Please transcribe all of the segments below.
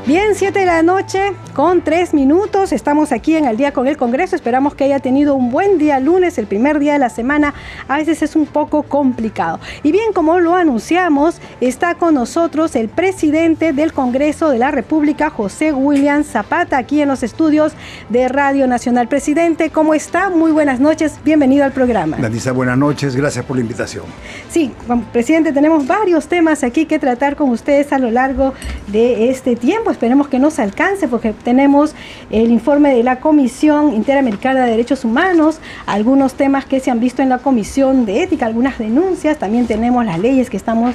Bien, 7 de la noche con 3 minutos. Estamos aquí en Al Día con el Congreso. Esperamos que haya tenido un buen día lunes, el primer día de la semana. A veces es un poco complicado. Y bien, como lo anunciamos, está con nosotros el presidente del Congreso de la República, José William Zapata, aquí en los estudios de Radio Nacional. Presidente, ¿cómo está? Muy buenas noches. Bienvenido al programa. Danisa, buenas noches. Gracias por la invitación. Sí, presidente, tenemos varios temas aquí que tratar con ustedes a lo largo de este tiempo. Esperemos que nos alcance porque tenemos el informe de la Comisión Interamericana de Derechos Humanos, algunos temas que se han visto en la Comisión de Ética, algunas denuncias, también tenemos las leyes que estamos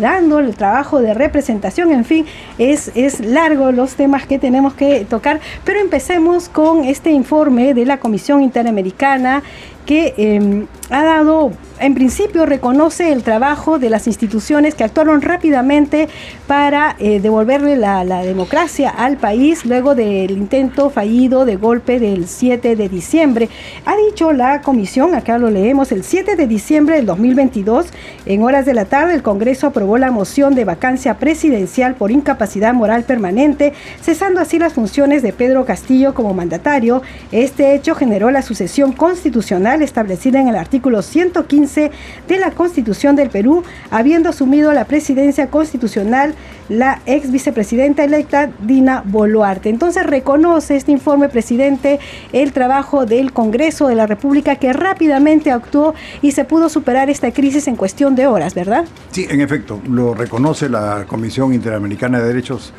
dando, el trabajo de representación, en fin, es largo los temas que tenemos que tocar, pero empecemos con este informe de la Comisión Interamericana que ha dado, en principio reconoce el trabajo de las instituciones que actuaron rápidamente para devolverle la democracia al país luego del intento fallido de golpe del 7 de diciembre. Ha dicho la comisión, acá lo leemos, el 7 de diciembre del 2022, en horas de la tarde, el Congreso aprobó la moción de vacancia presidencial por incapacidad moral permanente, cesando así las funciones de Pedro Castillo como mandatario. Este hecho generó la sucesión constitucional establecida en el artículo 115 de la Constitución del Perú, habiendo asumido la presidencia constitucional la ex vicepresidenta electa Dina Boluarte. Entonces reconoce este informe, presidente, el trabajo del Congreso de la República que rápidamente actuó y se pudo superar esta crisis en cuestión de horas, ¿verdad? Sí, en efecto, lo reconoce la Comisión Interamericana de Derechos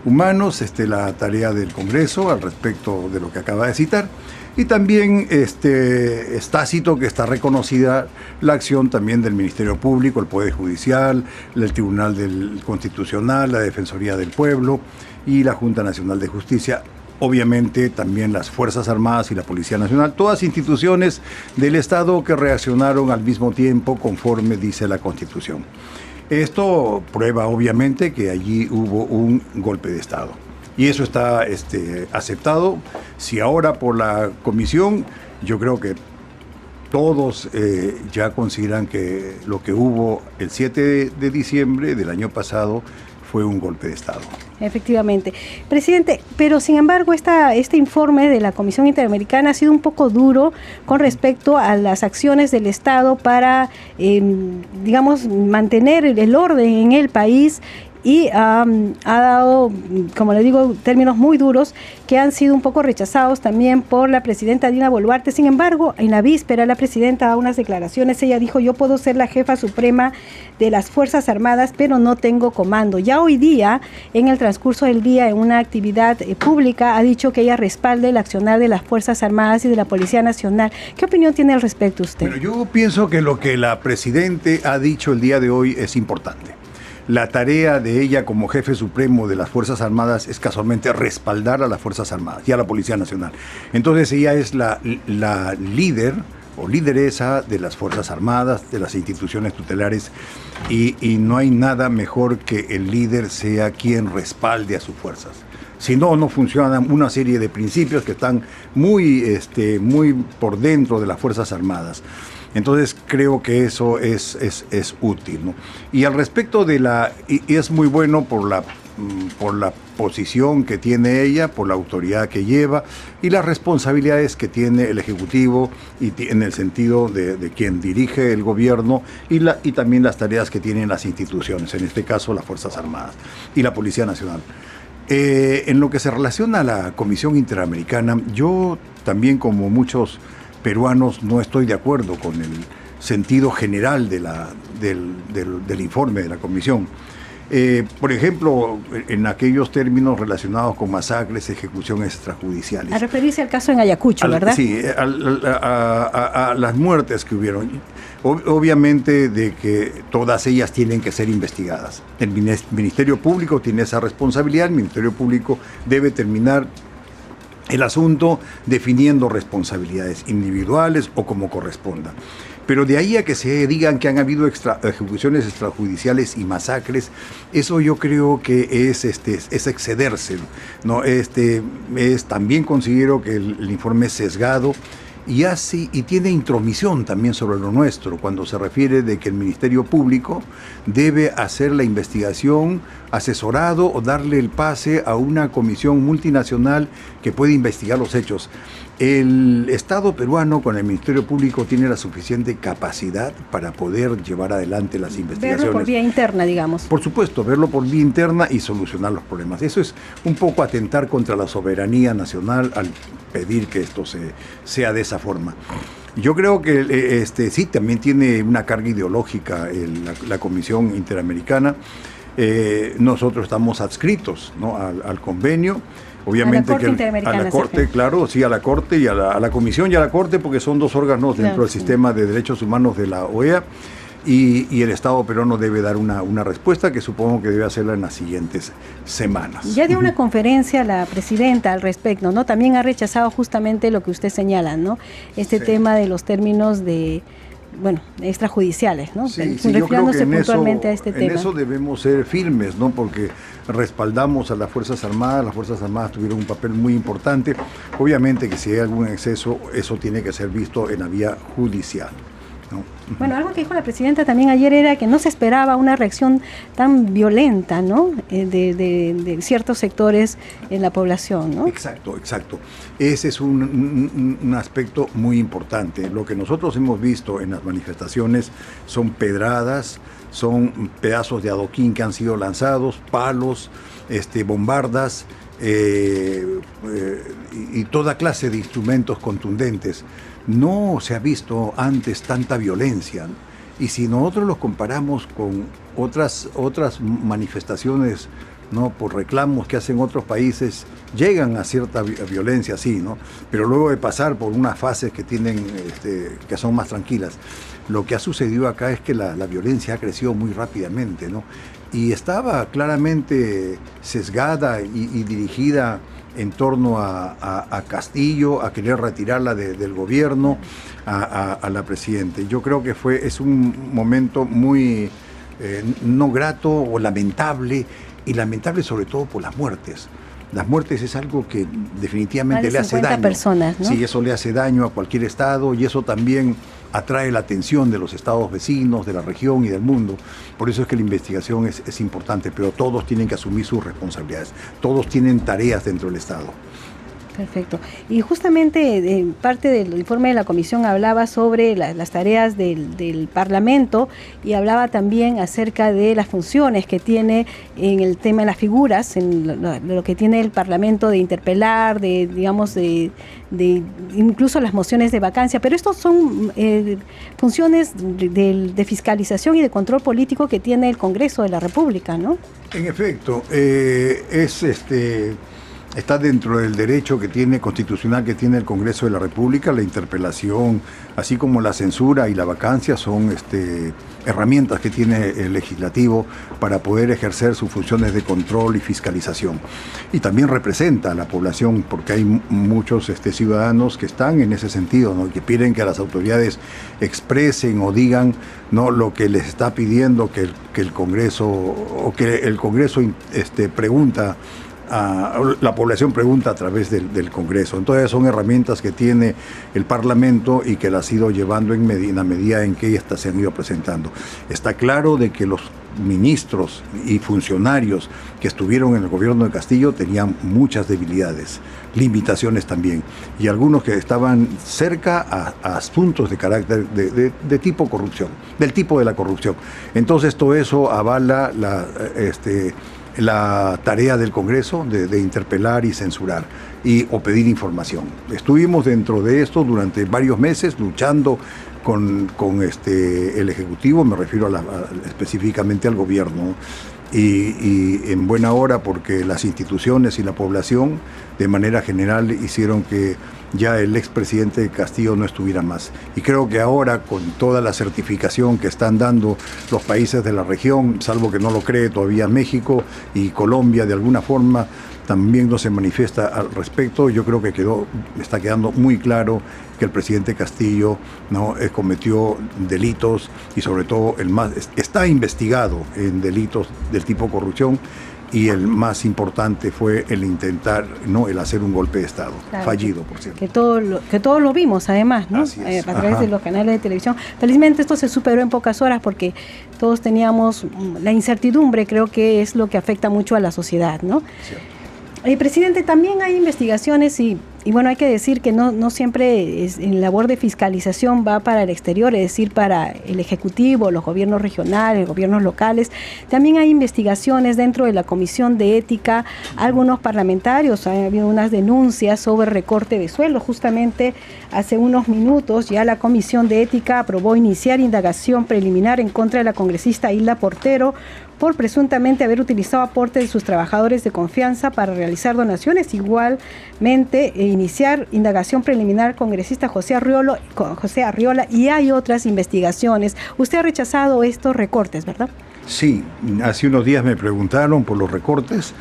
Humanos, la tarea del Congreso al respecto de lo que acaba de citar. Y también es tácito que está reconocida la acción también del Ministerio Público, el Poder Judicial, el Tribunal Constitucional, la Defensoría del Pueblo y la Junta Nacional de Justicia. Obviamente también las Fuerzas Armadas y la Policía Nacional, todas instituciones del Estado que reaccionaron al mismo tiempo conforme dice la Constitución. Esto prueba obviamente que allí hubo un golpe de Estado. Y eso está aceptado. Si ahora por la comisión, yo creo que todos ya consideran que lo que hubo el 7 de diciembre del año pasado fue un golpe de Estado. Efectivamente. Presidente, pero sin embargo este informe de la Comisión Interamericana ha sido un poco duro con respecto a las acciones del Estado para, digamos, mantener el orden en el país. Y ha dado, como le digo, términos muy duros que han sido un poco rechazados también por la presidenta Dina Boluarte. Sin embargo, en la víspera la presidenta da unas declaraciones. Ella dijo: yo puedo ser la jefa suprema de las Fuerzas Armadas, pero no tengo comando. Ya hoy día, en el transcurso del día, en una actividad pública, ha dicho que ella respalda el accionar de las Fuerzas Armadas y de la Policía Nacional. ¿Qué opinión tiene al respecto usted? Bueno, yo pienso que lo que la presidenta ha dicho el día de hoy es importante. La tarea de ella como jefe supremo de las Fuerzas Armadas es casualmente respaldar a las Fuerzas Armadas y a la Policía Nacional. Entonces ella es la líder o lideresa de las Fuerzas Armadas, de las instituciones tutelares, y no hay nada mejor que el líder sea quien respalde a sus fuerzas. Si no, no funcionan una serie de principios que están muy por dentro de las Fuerzas Armadas. Entonces creo que eso es útil, ¿no? Y al respecto y es muy bueno por la posición que tiene ella, por la autoridad que lleva y las responsabilidades que tiene el Ejecutivo y en el sentido de quien dirige el gobierno y también las tareas que tienen las instituciones, en este caso las Fuerzas Armadas y la Policía Nacional. En lo que se relaciona a la Comisión Interamericana, yo también, como muchos peruanos, no estoy de acuerdo con el sentido general del informe de la Comisión. Por ejemplo, en aquellos términos relacionados con masacres, ejecuciones extrajudiciales. A referirse al caso en Ayacucho, ¿verdad? Sí, a las muertes que hubieron. Obviamente de que todas ellas tienen que ser investigadas. El Ministerio Público tiene esa responsabilidad, el Ministerio Público debe terminar el asunto definiendo responsabilidades individuales o como corresponda. Pero de ahí a que se digan que han habido ejecuciones extrajudiciales y masacres, eso yo creo que es excederse, ¿no? También considero que el informe es sesgado y tiene intromisión también sobre lo nuestro, cuando se refiere de que el Ministerio Público debe hacer la investigación asesorado o darle el pase a una comisión multinacional que puede investigar los hechos. El Estado peruano con el Ministerio Público tiene la suficiente capacidad para poder llevar adelante las investigaciones. Verlo por vía interna, digamos. Por supuesto, verlo por vía interna y solucionar los problemas. Eso es un poco atentar contra la soberanía nacional al pedir que esto sea de esa forma. Yo creo que sí, también tiene una carga ideológica la Comisión Interamericana. Nosotros estamos adscritos, ¿no?, al convenio. Obviamente a la Corte, claro, sí, a la Corte y a la Comisión y a la Corte, porque son dos órganos dentro del sistema de derechos humanos de la OEA, y el Estado peruano debe dar una respuesta que supongo que debe hacerla en las siguientes semanas. Ya dio una conferencia la presidenta al respecto, ¿no? También ha rechazado justamente lo que usted señala, ¿no? Tema de los términos extrajudiciales, ¿no? Sí, yo creo que puntualmente a este tema. En eso debemos ser firmes, ¿no? Porque respaldamos a las Fuerzas Armadas tuvieron un papel muy importante. Obviamente que si hay algún exceso, eso tiene que ser visto en la vía judicial, ¿no? Bueno, algo que dijo la presidenta también ayer era que no se esperaba una reacción tan violenta, ¿no?, de ciertos sectores en la población, ¿no? Exacto. Ese es un aspecto muy importante. Lo que nosotros hemos visto en las manifestaciones son pedradas, son pedazos de adoquín que han sido lanzados, palos, bombardas, y toda clase de instrumentos contundentes. No se ha visto antes tanta violencia, y si nosotros los comparamos con otras manifestaciones, ¿no?, por reclamos que hacen otros países, llegan a cierta violencia, sí, ¿no?, pero luego de pasar por unas fases que tienen, que son más tranquilas. Lo que ha sucedido acá es que la violencia ha crecido muy rápidamente, ¿no?, y estaba claramente sesgada y dirigida en torno a Castillo, a querer retirarla del gobierno, a la presidenta. Yo creo que es un momento muy no grato o lamentable, y lamentable sobre todo por las muertes. Las muertes es algo que definitivamente le hace daño. Personas, ¿no? Sí, eso le hace daño a cualquier estado, y eso también atrae la atención de los estados vecinos, de la región y del mundo. Por eso es que la investigación es importante, pero todos tienen que asumir sus responsabilidades. Todos tienen tareas dentro del Estado. Perfecto. Y justamente parte del informe de la comisión hablaba sobre las tareas del Parlamento, y hablaba también acerca de las funciones que tiene en el tema de las figuras, en lo que tiene el Parlamento de interpelar, de incluso las mociones de vacancia. Pero estos son funciones de fiscalización y de control político que tiene el Congreso de la República, ¿no? En efecto, está dentro del derecho constitucional que tiene el Congreso de la República. La interpelación, así como la censura y la vacancia, son herramientas que tiene el legislativo para poder ejercer sus funciones de control y fiscalización. Y también representa a la población, porque hay muchos ciudadanos que están en ese sentido, ¿no?, que piden que las autoridades expresen o digan, ¿no?, lo que les está pidiendo que el Congreso, o que el Congreso pregunta. La población pregunta a través del Congreso. Entonces son herramientas que tiene el Parlamento y que las ha ido llevando en la medida en que estas se han ido presentando. Está claro de que los ministros y funcionarios que estuvieron en el gobierno de Castillo tenían muchas debilidades, limitaciones también, y algunos que estaban cerca a asuntos de carácter de tipo corrupción, del tipo de la corrupción. Entonces todo eso avala la tarea del Congreso de interpelar y censurar o pedir información. Estuvimos dentro de esto durante varios meses luchando con el Ejecutivo, me refiero específicamente al gobierno, y en buena hora, porque las instituciones y la población de manera general hicieron que ya el expresidente Castillo no estuviera más. Y creo que ahora, con toda la certificación que están dando los países de la región, salvo que no lo cree todavía México y Colombia, de alguna forma también no se manifiesta al respecto, yo creo que está quedando muy claro que el presidente Castillo, ¿no?, cometió delitos, y sobre todo está investigado en delitos del tipo corrupción, y el más importante fue el intentar, ¿no?, el hacer un golpe de Estado, claro, fallido, por cierto. Que todos lo vimos, además, ¿no? A través de los canales de televisión. Felizmente esto se superó en pocas horas porque todos teníamos la incertidumbre, creo que es lo que afecta mucho a la sociedad, ¿no? Sí. Presidente, también hay investigaciones y bueno, hay que decir que no siempre en labor de fiscalización va para el exterior, es decir, para el Ejecutivo, los gobiernos regionales, gobiernos locales. También hay investigaciones dentro de la Comisión de Ética. Algunos parlamentarios, ha habido unas denuncias sobre recorte de sueldo. Justamente hace unos minutos ya la Comisión de Ética aprobó iniciar indagación preliminar en contra de la congresista Hilda Portero por presuntamente haber utilizado aportes de sus trabajadores de confianza para realizar donaciones. Igualmente, iniciar indagación preliminar congresista José Arriola, y hay otras investigaciones. Usted ha rechazado estos recortes, ¿verdad? Sí, hace unos días me preguntaron por los recortes.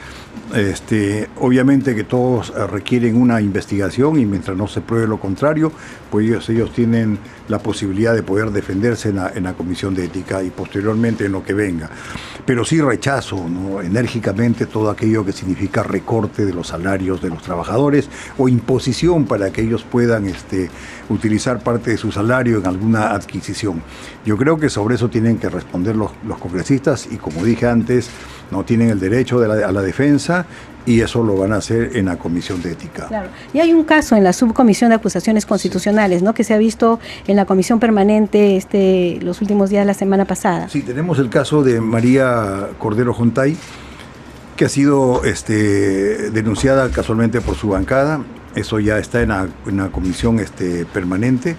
Obviamente que todos requieren una investigación y mientras no se pruebe lo contrario, pues ellos tienen la posibilidad de poder defenderse en la Comisión de Ética y posteriormente en lo que venga. Pero sí rechazo, ¿no?, enérgicamente todo aquello que significa recorte de los salarios de los trabajadores o imposición para que ellos puedan utilizar parte de su salario en alguna adquisición. Yo creo que sobre eso tienen que responder los congresistas y, como dije antes, no tienen el derecho a la defensa y eso lo van a hacer en la Comisión de Ética. Claro. Y hay un caso en la Subcomisión de Acusaciones Constitucionales, ¿no?, que se ha visto en la Comisión Permanente los últimos días de la semana pasada. Sí, tenemos el caso de María Cordero Jontay, que ha sido denunciada casualmente por su bancada. Eso ya está en la Comisión Permanente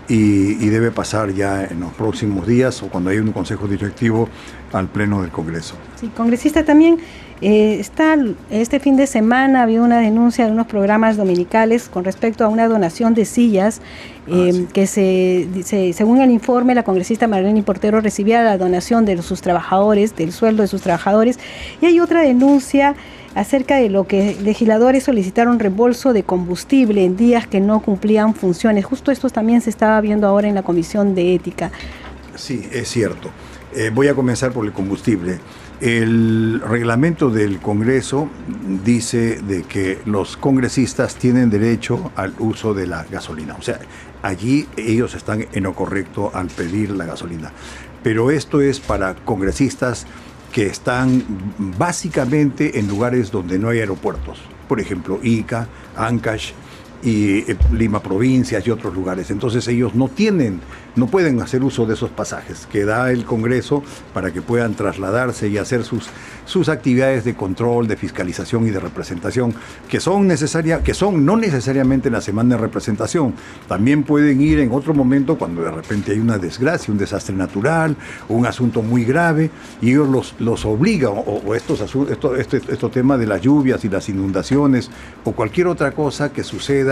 y debe pasar ya en los próximos días o cuando haya un consejo directivo al Pleno del Congreso. Sí, congresista, también este fin de semana había una denuncia de unos programas dominicales con respecto a una donación de sillas sí, que según el informe, la congresista Marlene Portero recibía la donación de sus trabajadores, del sueldo de sus trabajadores, y hay otra denuncia acerca de lo que legisladores solicitaron reembolso de combustible en días que no cumplían funciones. Justo esto también se estaba viendo ahora en la Comisión de Ética. Sí, es cierto. Voy a comenzar por el combustible. El reglamento del Congreso dice de que los congresistas tienen derecho al uso de la gasolina. O sea, allí ellos están en lo correcto al pedir la gasolina. Pero esto es para congresistas que están básicamente en lugares donde no hay aeropuertos. Por ejemplo, Ica, Ancash y Lima Provincias y otros lugares. Entonces ellos no pueden hacer uso de esos pasajes que da el Congreso para que puedan trasladarse y hacer sus actividades de control, de fiscalización y de representación, que son no necesariamente en la semana de representación. También pueden ir en otro momento cuando de repente hay una desgracia, un desastre natural, o un asunto muy grave, y ellos los obligan, o estos temas de las lluvias y las inundaciones, o cualquier otra cosa que suceda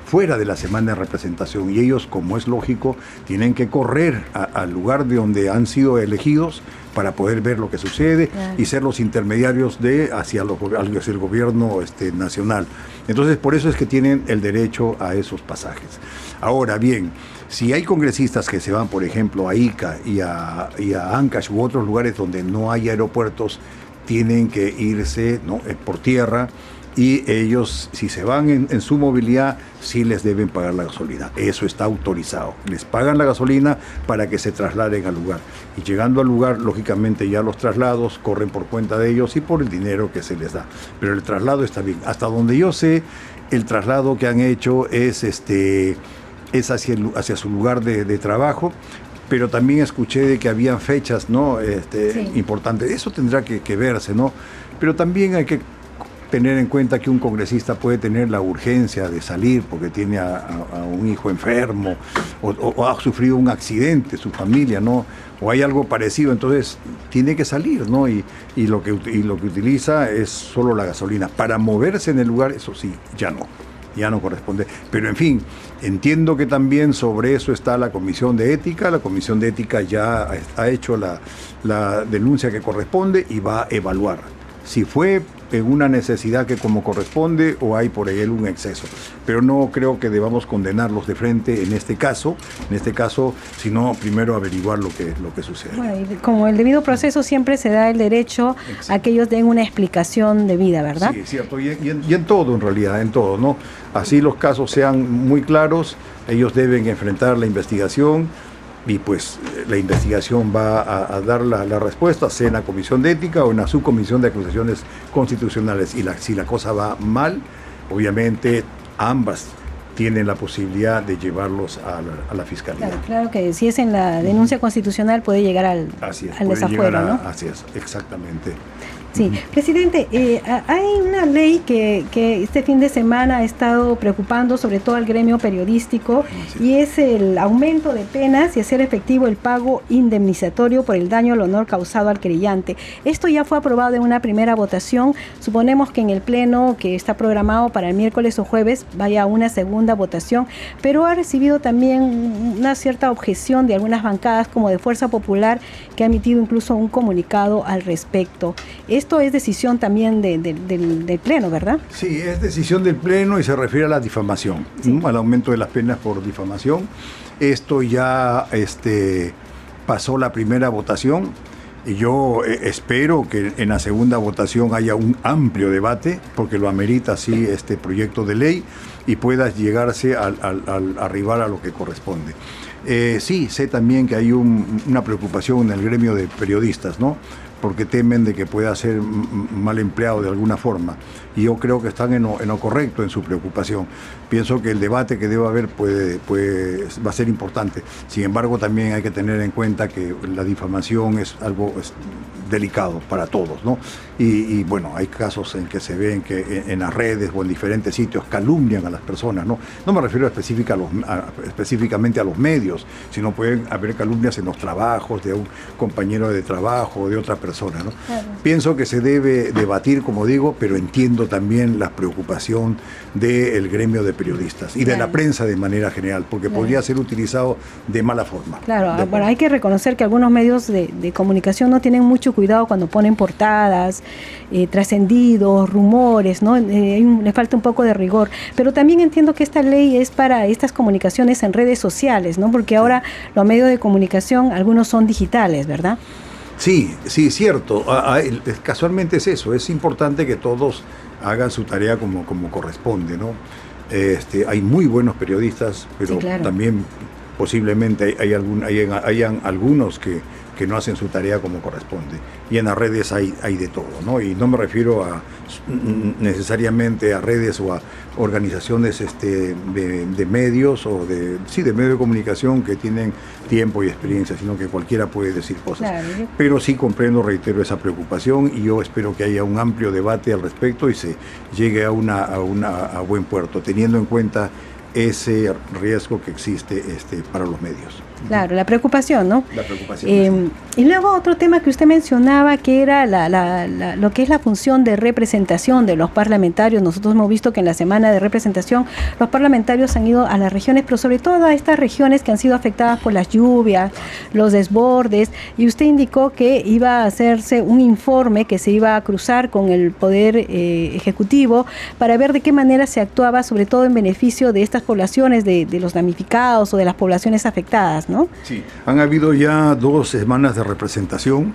fuera de la semana de representación, y ellos, como es lógico, tienen que correr al lugar de donde han sido elegidos para poder ver lo que sucede, claro, y ser los intermediarios hacia el gobierno nacional. Entonces, por eso es que tienen el derecho a esos pasajes. Ahora bien, si hay congresistas que se van, por ejemplo, a Ica y a Ancash u otros lugares donde no hay aeropuertos, tienen que irse, ¿no?, por tierra, y ellos, si se van en su movilidad, sí les deben pagar la gasolina. Eso está autorizado. Les pagan la gasolina para que se trasladen al lugar. Y llegando al lugar, lógicamente ya los traslados corren por cuenta de ellos y por el dinero que se les da. Pero el traslado está bien. Hasta donde yo sé, el traslado que han hecho es hacia su lugar de trabajo. Pero también escuché de que habían fechas, ¿no?, sí, importantes. Eso tendrá que verse, ¿no? Pero también hay que tener en cuenta que un congresista puede tener la urgencia de salir porque tiene a un hijo enfermo o ha sufrido un accidente, su familia, ¿no?, o hay algo parecido, entonces tiene que salir, ¿no? Y lo que utiliza es solo la gasolina. Para moverse en el lugar, eso sí, ya no corresponde. Pero en fin, entiendo que también sobre eso está la Comisión de Ética. La Comisión de Ética ya ha hecho la denuncia que corresponde y va a evaluar si fue en una necesidad que como corresponde o hay por ahí un exceso. Pero no creo que debamos condenarlos de frente en este caso, sino primero averiguar lo que sucede. Bueno, y como el debido proceso siempre se da el derecho a que ellos den una explicación debida, ¿verdad? Sí, es cierto, y en todo en realidad, en todo, ¿no? Así los casos sean muy claros, ellos deben enfrentar la investigación y pues la investigación va a dar la respuesta, sea en la Comisión de Ética o en la Subcomisión de Acusaciones Constitucionales. Y si la cosa va mal, obviamente ambas tienen la posibilidad de llevarlos a la Fiscalía. Claro que si es en la denuncia constitucional puede llegar al desafuero, ¿no? Así es, exactamente. Sí, presidente, hay una ley que este fin de semana ha estado preocupando sobre todo al gremio periodístico, sí, y es el aumento de penas y hacer efectivo el pago indemnizatorio por el daño al honor causado al querellante. Esto ya fue aprobado en una primera votación. Suponemos que en el pleno que está programado para el miércoles o jueves vaya a una segunda votación, pero ha recibido también una cierta objeción de algunas bancadas como de Fuerza Popular, que ha emitido incluso un comunicado al respecto. Esto es decisión también del Pleno, ¿verdad? Sí, es decisión del Pleno y se refiere a la difamación, sí, ¿no? Al aumento de las penas por difamación. Esto ya pasó la primera votación y yo espero que en la segunda votación haya un amplio debate, porque lo amerita así este proyecto de ley y pueda llegarse al arribar a lo que corresponde. Sí, sé también que hay una preocupación en el gremio de periodistas, ¿no? Porque temen de que pueda ser mal empleado de alguna forma. Y yo creo que están en lo correcto en su preocupación. Pienso que el debate que debe haber va a ser importante. Sin embargo, también hay que tener en cuenta que la difamación es algo delicado para todos, ¿no? Y bueno, hay casos en que se ven que en las redes o en diferentes sitios calumnian a las personas, ¿no? No me refiero específicamente a los medios, sino pueden haber calumnias en los trabajos de un compañero de trabajo o de otra persona, ¿no? Claro. Pienso que se debe debatir, como digo, pero entiendo también la preocupación del gremio de periodistas y de la prensa de manera general, porque podría ser utilizado de mala forma. Claro, bueno, hay que reconocer que algunos medios de comunicación no tienen mucho cuidado cuando ponen portadas, trascendidos, rumores, ¿no? Le falta un poco de rigor. Pero también entiendo que esta ley es para estas comunicaciones en redes sociales, ¿no? Porque ahora los medios de comunicación, algunos son digitales, ¿verdad? Sí, cierto. Casualmente es eso. Es importante que todos hagan su tarea como corresponde, ¿no? Hay muy buenos periodistas, pero sí, claro, también posiblemente hayan algunos que no hacen su tarea como corresponde. Y en las redes hay de todo, ¿no? Y no me refiero necesariamente a redes o a organizaciones de medios o de medios de comunicación que tienen tiempo y experiencia, sino que cualquiera puede decir cosas. Claro. Pero sí comprendo, reitero, esa preocupación y yo espero que haya un amplio debate al respecto y se llegue a buen puerto, teniendo en cuenta ese riesgo que existe para los medios. Claro, la preocupación, ¿no? La preocupación. Y luego otro tema que usted mencionaba, que era lo que es la función de representación de los parlamentarios. Nosotros hemos visto que en la semana de representación los parlamentarios han ido a las regiones, pero sobre todo a estas regiones que han sido afectadas por las lluvias, los desbordes, y usted indicó que iba a hacerse un informe que se iba a cruzar con el Poder Ejecutivo para ver de qué manera se actuaba, sobre todo en beneficio de estas poblaciones, de los damnificados o de las poblaciones afectadas, ¿no? Sí, han habido ya 2 semanas de representación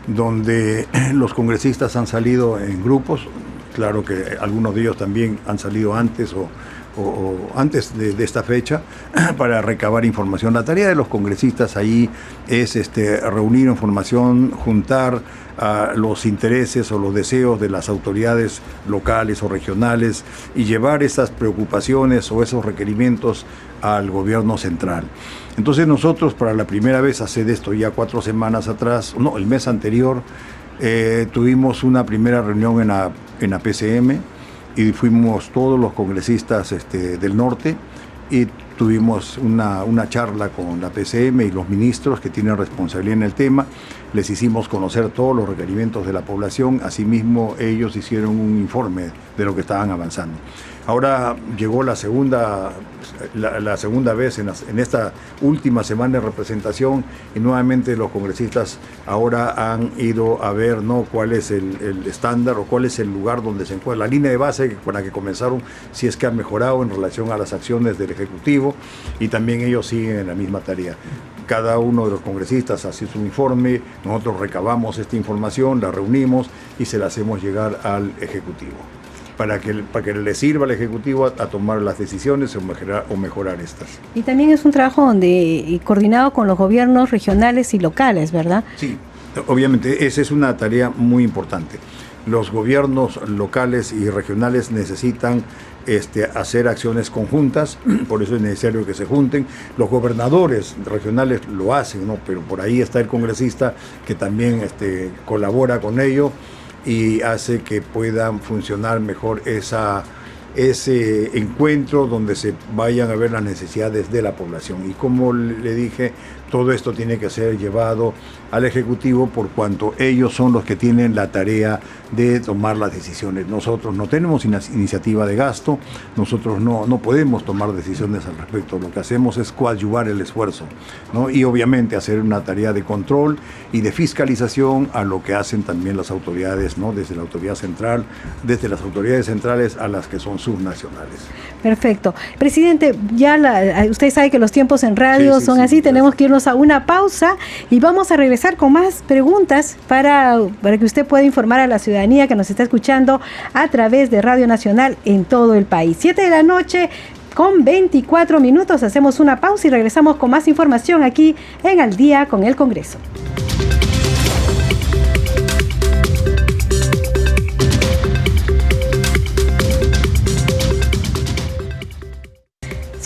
donde los congresistas han salido en grupos. Claro que algunos de ellos también han salido antes o antes de esta fecha para recabar información. La tarea de los congresistas ahí es reunir información, juntar los intereses o los deseos de las autoridades locales o regionales y llevar esas preocupaciones o esos requerimientos al gobierno central. Entonces nosotros, para la primera vez hace esto ya 4 semanas atrás, el mes anterior, tuvimos una primera reunión en la PCM y fuimos todos los congresistas del norte y tuvimos una charla con la PCM y los ministros que tienen responsabilidad en el tema. Les hicimos conocer todos los requerimientos de la población, asimismo ellos hicieron un informe de lo que estaban avanzando. Ahora llegó la segunda vez en esta última semana de representación y nuevamente los congresistas ahora han ido a ver, ¿no?, cuál es el estándar o cuál es el lugar donde se encuentra, la línea de base con la que comenzaron, si es que han mejorado en relación a las acciones del Ejecutivo, y también ellos siguen en la misma tarea. Cada uno de los congresistas hace su informe, nosotros recabamos esta información, la reunimos y se la hacemos llegar al Ejecutivo, para que le sirva al Ejecutivo a tomar las decisiones o mejorar estas. Y también es un trabajo donde coordinado con los gobiernos regionales y locales, ¿verdad? Sí, obviamente esa es una tarea muy importante. Los gobiernos locales y regionales necesitan hacer acciones conjuntas, por eso es necesario que se junten. Los gobernadores regionales lo hacen, ¿no?, pero por ahí está el congresista que también colabora con ello y hace que puedan funcionar mejor ese encuentro donde se vayan a ver las necesidades de la población. Y como le dije, todo esto tiene que ser llevado al Ejecutivo por cuanto ellos son los que tienen la tarea de tomar las decisiones. Nosotros no tenemos iniciativa de gasto, nosotros no podemos tomar decisiones al respecto. Lo que hacemos es coadyuvar el esfuerzo, ¿no? Y obviamente hacer una tarea de control y de fiscalización a lo que hacen también las autoridades, ¿no?, desde la autoridad central, desde las autoridades centrales a las que son subnacionales. Perfecto. Presidente, usted sabe que los tiempos en radio son así, tenemos que irnos a una pausa y vamos a regresar con más preguntas para que usted pueda informar a la ciudadanía que nos está escuchando a través de Radio Nacional en todo el país. 7:00 con 24 minutos, hacemos una pausa y regresamos con más información aquí en Al Día con el Congreso.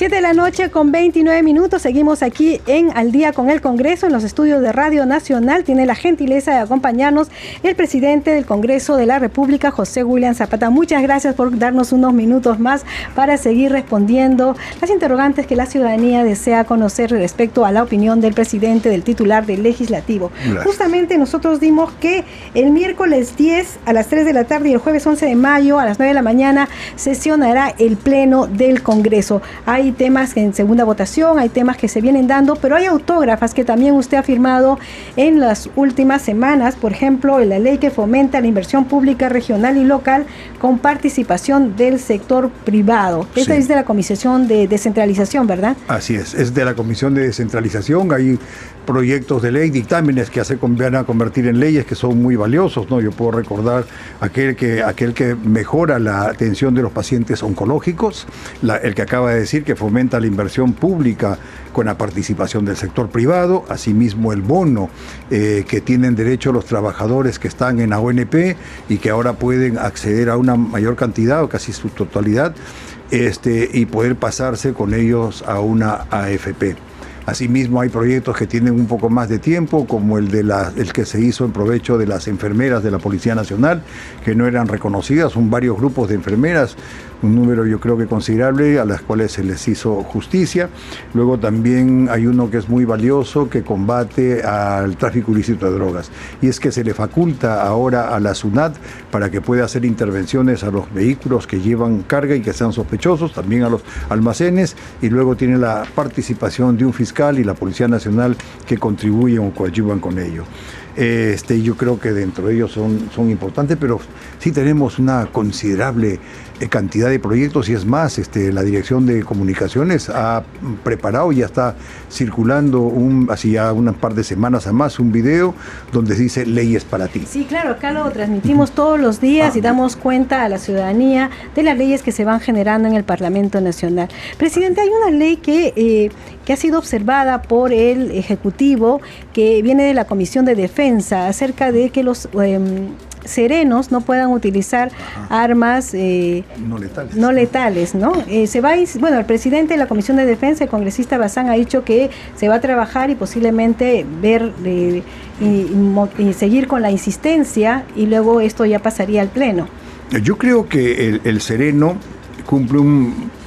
7:00 con 29 minutos. Seguimos aquí en Al Día con el Congreso, en los estudios de Radio Nacional. Tiene la gentileza de acompañarnos el presidente del Congreso de la República, José William Zapata. Muchas gracias por darnos unos minutos más para seguir respondiendo las interrogantes que la ciudadanía desea conocer respecto a la opinión del presidente, del titular del Legislativo. Gracias. Justamente nosotros dimos que el miércoles 10 a las 3 de la tarde y el jueves 11 de mayo a las 9 de la mañana sesionará el Pleno del Congreso. Hay temas en segunda votación, hay temas que se vienen dando, pero hay autógrafas que también usted ha firmado en las últimas semanas, por ejemplo, en la ley que fomenta la inversión pública regional y local con participación del sector privado. Esta es de la Comisión de Descentralización, ¿verdad? Así es de la Comisión de Descentralización. Hay proyectos de ley, dictámenes que van a convertir en leyes que son muy valiosos, ¿no? Yo puedo recordar aquel que mejora la atención de los pacientes oncológicos, el que acaba de decir que fomenta la inversión pública con la participación del sector privado, asimismo el bono que tienen derecho los trabajadores que están en la ONP y que ahora pueden acceder a una mayor cantidad o casi su totalidad y poder pasarse con ellos a una AFP. Asimismo hay proyectos que tienen un poco más de tiempo, como el que se hizo en provecho de las enfermeras de la Policía Nacional, que no eran reconocidas. Son varios grupos de enfermeras, un número yo creo que considerable, a las cuales se les hizo justicia. Luego también hay uno que es muy valioso, que combate al tráfico ilícito de drogas, y es que se le faculta ahora a la SUNAT para que pueda hacer intervenciones a los vehículos que llevan carga y que sean sospechosos, también a los almacenes, y luego tiene la participación de un fiscal y la Policía Nacional que contribuyen o coadyuvan con ello. Yo creo que dentro de ellos son importantes, pero sí tenemos una considerable cantidad de proyectos, y es más, la Dirección de Comunicaciones ha preparado y ya está circulando hace ya unas par de semanas a más un video donde dice leyes para ti. Sí, claro, acá lo transmitimos todos los días y damos cuenta a la ciudadanía de las leyes que se van generando en el Parlamento Nacional. Presidente, hay una ley que ha sido observada por el Ejecutivo, que viene de la Comisión de Defensa, acerca de que los serenos no puedan utilizar armas no letales, ¿no? El presidente de la Comisión de Defensa, el congresista Bazán, ha dicho que se va a trabajar y posiblemente ver y seguir con la insistencia, y luego esto ya pasaría al Pleno. Yo creo que el sereno cumple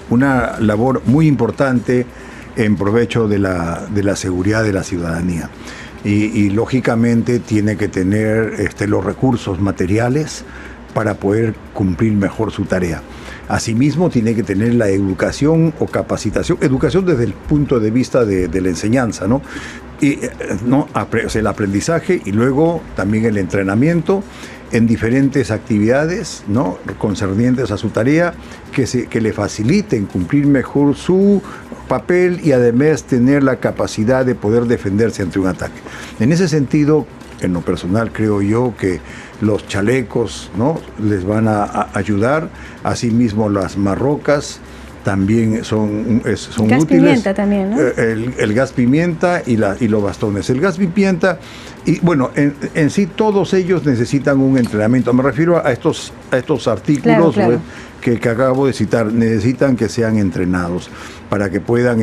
una labor muy importante en provecho de la seguridad de la ciudadanía. Y lógicamente tiene que tener los recursos materiales para poder cumplir mejor su tarea. Asimismo, tiene que tener la educación o capacitación, educación desde el punto de vista de la enseñanza, ¿no? Y, ¿no? O sea, el aprendizaje y luego también el entrenamiento en diferentes actividades, ¿no?, concernientes a su tarea, que le faciliten cumplir mejor su papel y además tener la capacidad de poder defenderse ante un ataque. En ese sentido, en lo personal, creo yo que los chalecos, ¿no?, les van a ayudar, asimismo las marrocas también son gas útiles. Pimienta también, ¿no? El gas pimienta y los bastones. El gas pimienta, y bueno, en sí todos ellos necesitan un entrenamiento. Me refiero a estos artículos, claro. Que acabo de citar, necesitan que sean entrenados para que puedan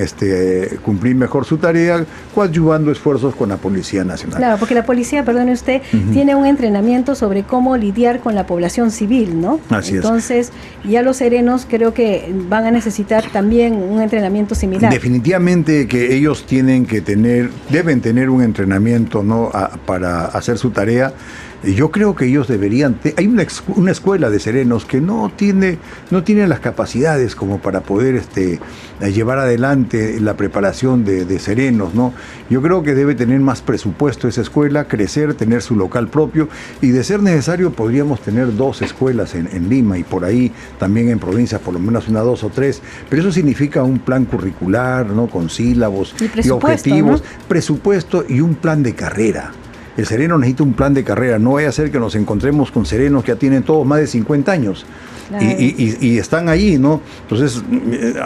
cumplir mejor su tarea, coadyuvando esfuerzos con la Policía Nacional. Claro, porque la policía, perdone usted, tiene un entrenamiento sobre cómo lidiar con la población civil, ¿no? Así es. Entonces, ya los serenos creo que van a necesitar también un entrenamiento similar. Definitivamente que ellos deben tener un entrenamiento, ¿no?, para hacer su tarea. Yo creo que ellos deberían... Hay una escuela de serenos que no tiene las capacidades como para poder llevar adelante la preparación de serenos, ¿no? Yo creo que debe tener más presupuesto esa escuela, crecer, tener su local propio, y de ser necesario podríamos tener 2 escuelas en Lima y por ahí también en provincias, por lo menos 1, 2 o 3, pero eso significa un plan curricular, ¿no?, con sílabos y objetivos, ¿no?, presupuesto y un plan de carrera. El sereno necesita un plan de carrera, no vaya a ser que nos encontremos con serenos que ya tienen todos más de 50 años. Claro. Y están ahí, ¿no? Entonces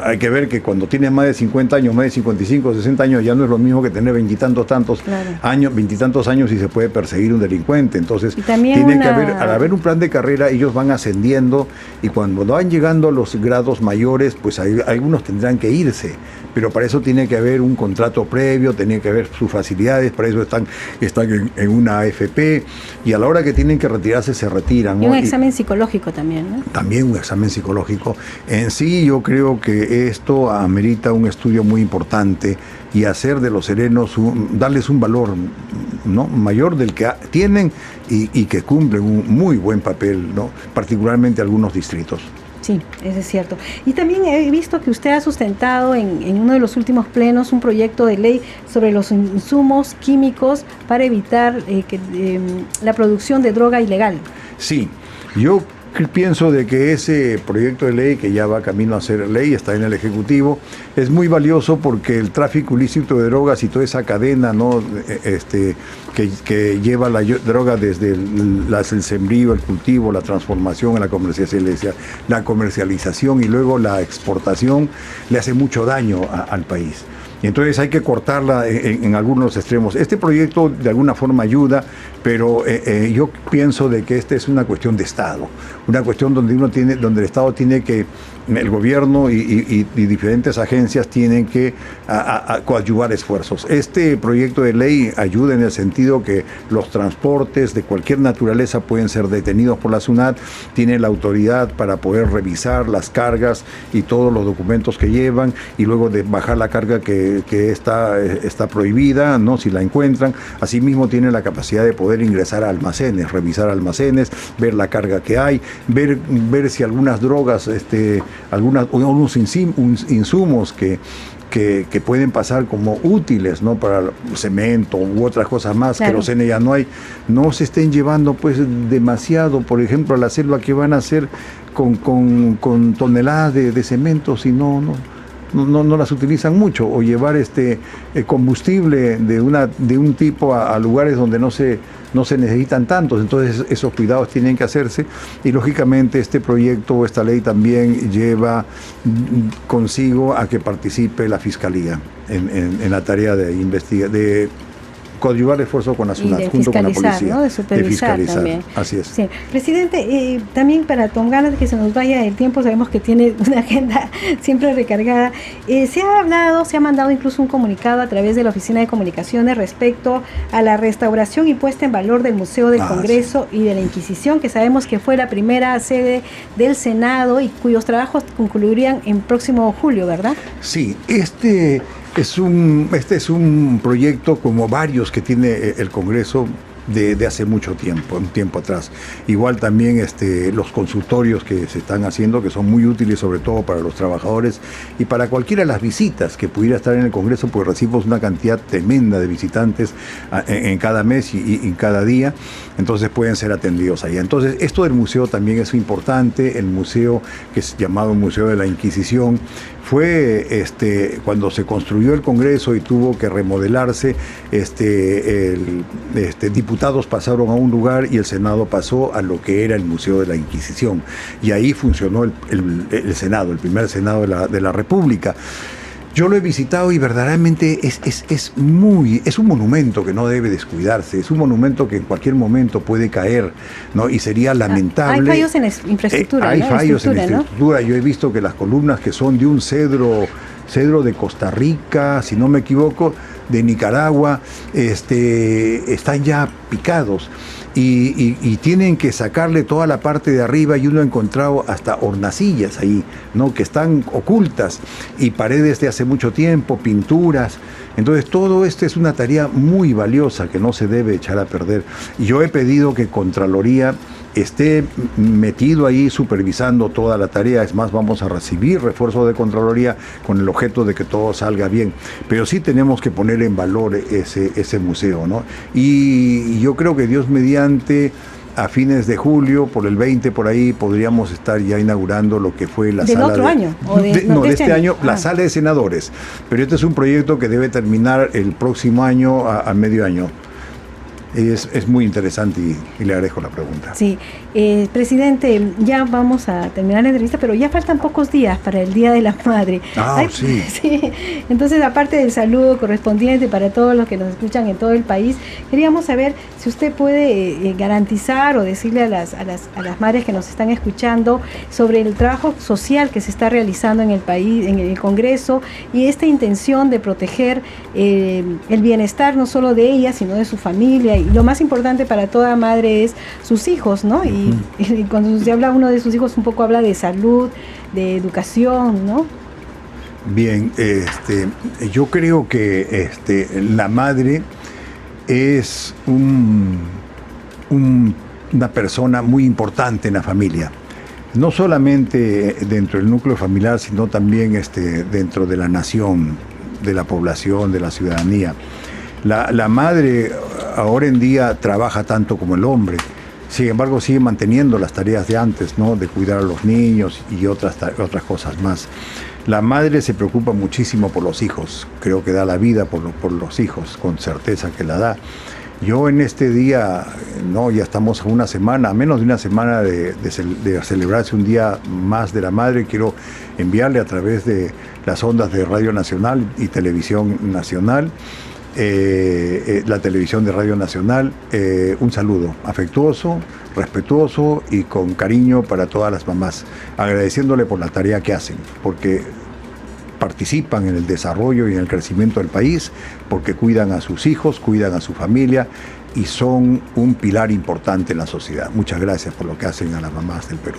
hay que ver que cuando tienen más de 50 años, más de 55, 60 años, ya no es lo mismo que tener veintitantos años y se puede perseguir un delincuente. Entonces tiene que haber, al haber un plan de carrera, ellos van ascendiendo, y cuando van llegando a los grados mayores, pues algunos tendrán que irse, pero para eso tiene que haber un contrato previo, tiene que haber sus facilidades, para eso están en una AFP, y a la hora que tienen que retirarse se retiran, ¿no? Y un examen psicológico también, ¿no? También un examen psicológico. En sí, yo creo que esto amerita un estudio muy importante y hacer de los serenos, darles un valor, ¿no?, mayor del que tienen, y que cumplen un muy buen papel, ¿no?, particularmente algunos distritos. Sí, eso es cierto. Y también he visto que usted ha sustentado en uno de los últimos plenos un proyecto de ley sobre los insumos químicos para evitar la producción de droga ilegal. Sí, yo pienso de que ese proyecto de ley, que ya va camino a ser ley, está en el Ejecutivo, es muy valioso porque el tráfico ilícito de drogas y toda esa cadena, ¿no?, que lleva la droga desde el sembrío, el cultivo, la transformación, la comercialización y luego la exportación, le hace mucho daño al país. Y entonces hay que cortarla en algunos extremos. Este proyecto de alguna forma ayuda, pero yo pienso de que esta es una cuestión de Estado, una cuestión donde el Estado tiene que, el gobierno y diferentes agencias tienen que coadyuvar esfuerzos. Este proyecto de ley ayuda en el sentido que los transportes de cualquier naturaleza pueden ser detenidos por la SUNAT, tiene la autoridad para poder revisar las cargas y todos los documentos que llevan, y luego de bajar la carga que está prohibida, ¿no?, si la encuentran. Asimismo tiene la capacidad de poder ingresar a almacenes, revisar almacenes, ver la carga que hay, ver si algunas drogas, unos insumos que pueden pasar como útiles, ¿no?, para cemento u otras cosas más, claro, querosene ya no hay, no se estén llevando pues demasiado, por ejemplo, a la selva, que van a hacer con toneladas de cemento, si no las utilizan mucho, o llevar combustible de un tipo a lugares donde no se necesitan tantos. Entonces esos cuidados tienen que hacerse, y lógicamente este proyecto o esta ley también lleva consigo a que participe la Fiscalía en la tarea de investigar, de coadyuvar esfuerzo con la SUNAT, junto con la policía, ¿no?, de supervisar también. Así es. Sí. Presidente, también para con ganas de que se nos vaya el tiempo, sabemos que tiene una agenda siempre recargada. Se ha mandado incluso un comunicado a través de la Oficina de Comunicaciones respecto a la restauración y puesta en valor del Museo del Congreso y de la Inquisición, que sabemos que fue la primera sede del Senado y cuyos trabajos concluirían en próximo julio, ¿verdad? Sí, este es un proyecto, como varios que tiene el Congreso, de hace mucho tiempo, un tiempo atrás. Igual también los consultorios que se están haciendo, que son muy útiles sobre todo para los trabajadores y para cualquiera de las visitas que pudiera estar en el Congreso, pues recibimos una cantidad tremenda de visitantes en cada mes y en cada día, entonces pueden ser atendidos allá. Entonces esto del museo también es importante. El museo, que es llamado Museo de la Inquisición, fue cuando se construyó el Congreso y tuvo que remodelarse, diputados pasaron a un lugar y el Senado pasó a lo que era el Museo de la Inquisición, y ahí funcionó el Senado, el primer Senado de la República. Yo lo he visitado y verdaderamente es un monumento que no debe descuidarse, es un monumento que en cualquier momento puede caer, ¿no? Y sería lamentable. Hay fallos en infraestructura. Hay fallos en infraestructura, ¿no? Yo he visto que las columnas que son de un cedro de Costa Rica, si no me equivoco, de Nicaragua, están ya picados. Y tienen que sacarle toda la parte de arriba, y uno ha encontrado hasta hornacillas ahí, ¿no? Que están ocultas, y paredes de hace mucho tiempo, pinturas. Entonces todo esto es una tarea muy valiosa que no se debe echar a perder. Y yo he pedido que Contraloría esté metido ahí supervisando toda la tarea. Es más, vamos a recibir refuerzo de Contraloría con el objeto de que todo salga bien. Pero sí tenemos que poner en valor ese museo, ¿no? Y yo creo que Dios mediante, a fines de julio, por el 20 por ahí, podríamos estar ya inaugurando lo que fue la sala... ¿Del otro año? De este año, la sala de senadores. Pero este es un proyecto que debe terminar el próximo año, a medio año. Es muy interesante y le agradezco la pregunta. Sí, presidente, ya vamos a terminar la entrevista, pero ya faltan pocos días para el Día de la Madre. Sí. Sí. Entonces, aparte del saludo correspondiente para todos los que nos escuchan en todo el país, queríamos saber si usted puede garantizar o decirle a las madres que nos están escuchando sobre el trabajo social que se está realizando en el país, en el Congreso, y esta intención de proteger el bienestar no solo de ella, sino de su familia. Y lo más importante para toda madre es sus hijos, ¿no? Y cuando se habla uno de sus hijos, un poco habla de salud, de educación, ¿no? Bien, yo creo que la madre es una persona muy importante en la familia. No solamente dentro del núcleo familiar, sino también dentro de la nación, de la población, de la ciudadanía. La madre ahora en día trabaja tanto como el hombre, sin embargo sigue manteniendo las tareas de antes, ¿no? De cuidar a los niños y otras cosas más. La madre se preocupa muchísimo por los hijos, creo que da la vida por los hijos, con certeza que la da. Yo en este día, no, ya estamos a una semana, a menos de una semana de celebrarse un día más de la madre, quiero enviarle a través de las ondas de Radio Nacional y Televisión Nacional, la televisión de Radio Nacional, un saludo afectuoso, respetuoso y con cariño para todas las mamás, agradeciéndole por la tarea que hacen, porque participan en el desarrollo y en el crecimiento del país, porque cuidan a sus hijos, cuidan a su familia y son un pilar importante en la sociedad. Muchas gracias por lo que hacen a las mamás del Perú.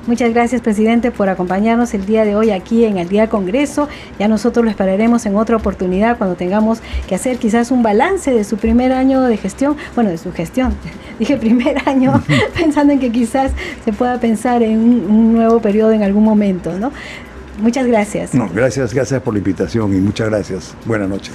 Muchas gracias, presidente, por acompañarnos el día de hoy aquí en el Día del Congreso. Ya nosotros lo esperaremos en otra oportunidad cuando tengamos que hacer quizás un balance de su primer año de gestión, bueno, de su gestión, dije primer año, pensando en que quizás se pueda pensar en un nuevo periodo en algún momento, ¿no? Muchas gracias. No, gracias por la invitación y muchas gracias. Buenas noches.